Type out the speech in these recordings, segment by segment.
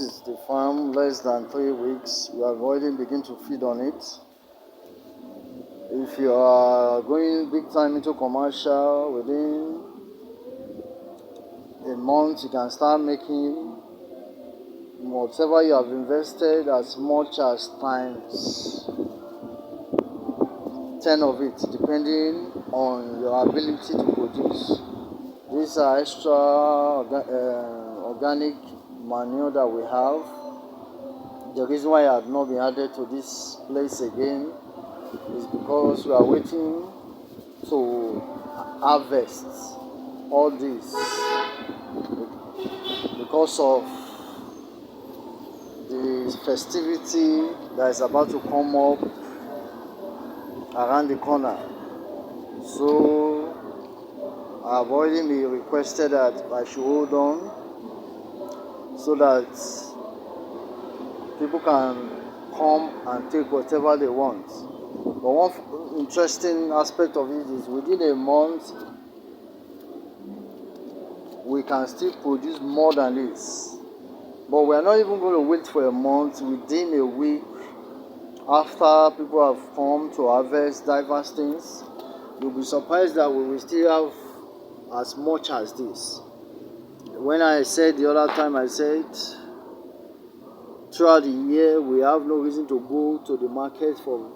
is the farm, less than 3 weeks, you have already begun to feed on it. If you are going big time into commercial, within a month you can start making whatever you have invested as much as times 10 of it, depending on your ability to produce. These are extra organic manure that we have. The reason why I have not been added to this place again is because we are waiting to harvest all this because of the festivity that is about to come up around the corner. So I have already been requested that I should hold on so that people can come and take whatever they want. But one interesting aspect of it is within a month we can still produce more than this. But we are not even going to wait for a month. Within a week, after people have come to harvest diverse things, you'll be surprised that we will still have as much as this. When I said the other time, I said throughout the year we have no reason to go to the market for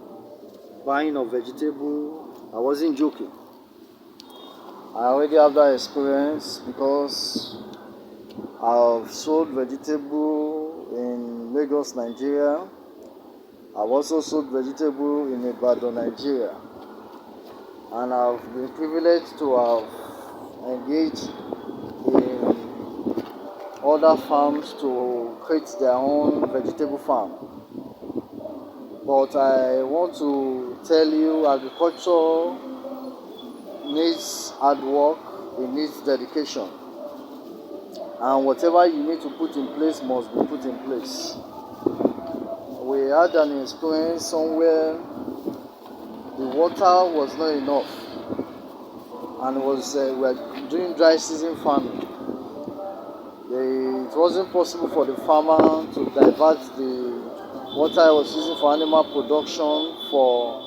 buying of vegetable. I wasn't joking. I already have that experience because I've sold vegetable in Lagos, Nigeria. I've also sold vegetable in Ibadan, Nigeria. And I've been privileged to have engaged in other farms to create their own vegetable farm. But I want to tell you, agriculture needs hard work, it needs dedication. And whatever you need to put in place must be put in place. We had an experience somewhere the water was not enough, and we were doing dry season farming. It wasn't possible for the farmer to divert the water I was using for animal production for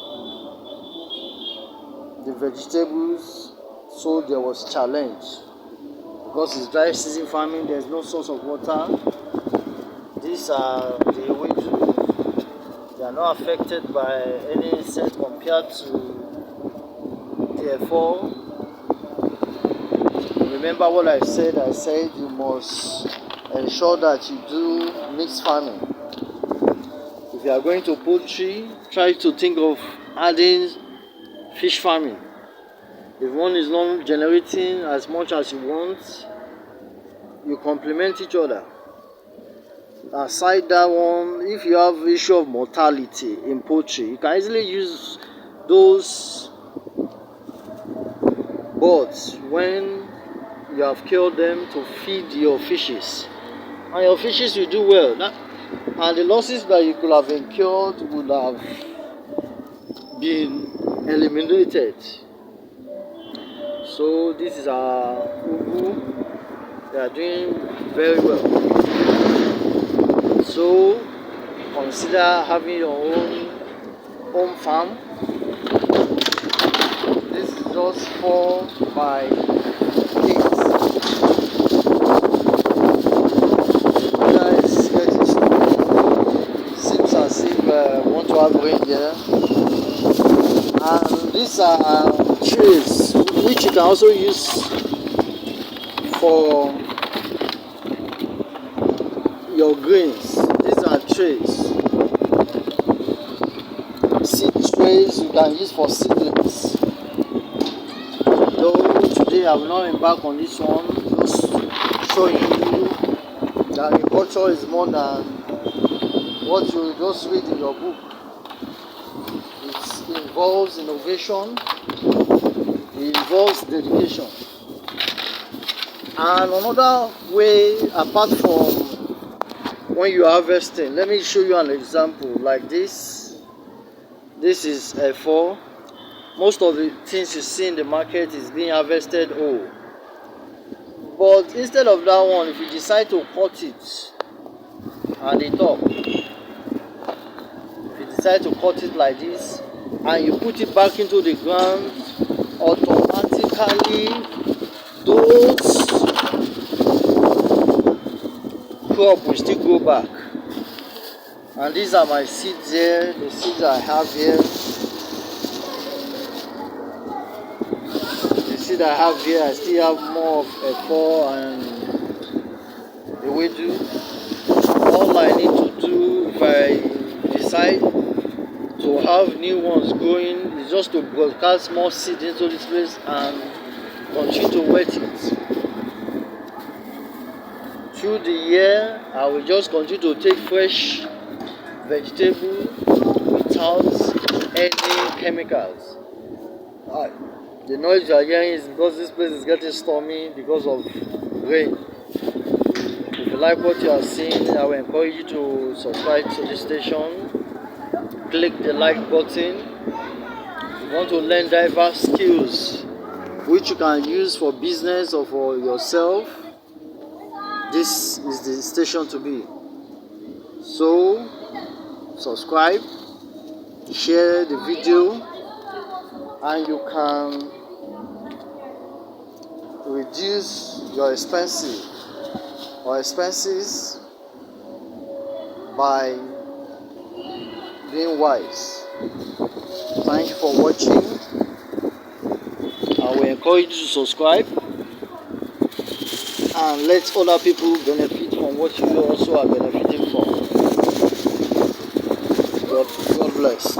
the vegetables, so there was challenge. Because it's dry season farming, there's no source of water. These are the weeds. They are not affected by any insect compared to therefore. Remember what I said? I said you must ensure that you do mixed farming. If you are going to poultry, try to think of adding fish farming. If one is not generating as much as you want, you complement each other. Aside that one, if you have issue of mortality in poultry, you can easily use those birds when you have killed them to feed your fishes, and your fishes will do well. And the losses that you could have incurred would have been eliminated. So this is our ugu. They are doing very well. So consider having your own home farm. This is just 4 by 8. Guys, getting slow. Seems as if want to have rain here. And these are trays which you can also use for your grains. These are trays, seed trays you can use for seedlings. Though today I will not embark on this one, just showing you that agriculture is more than what you just read in your book. It involves innovation, it involves dedication. And another way, apart from when you are harvesting, let me show you an example like this. This is A4. Most of the things you see in the market is being harvested whole. But instead of that one, if you decide to cut it, and the top. If you decide to cut it like this and you put it back into the ground, automatically those crop will still go back. And these are my seeds here, the seeds I have here. The seed I have here, I still have more of efo and ewedu. All I need to do if I decide to have new ones growing is just to broadcast more seed into this place and continue to wet it. Through the year, I will just continue to take fresh vegetable without any chemicals. The noise you are hearing is because this place is getting stormy because of rain. If you like what you are seeing, I will encourage you to subscribe to this station. Click the like button. If you want to learn diverse skills which you can use for business or for yourself, this is the station to be. So subscribe, share the video, and you can reduce your expenses by being wise. Thank you for watching. I will encourage you to subscribe and let other people benefit from what you also are benefiting from. God bless.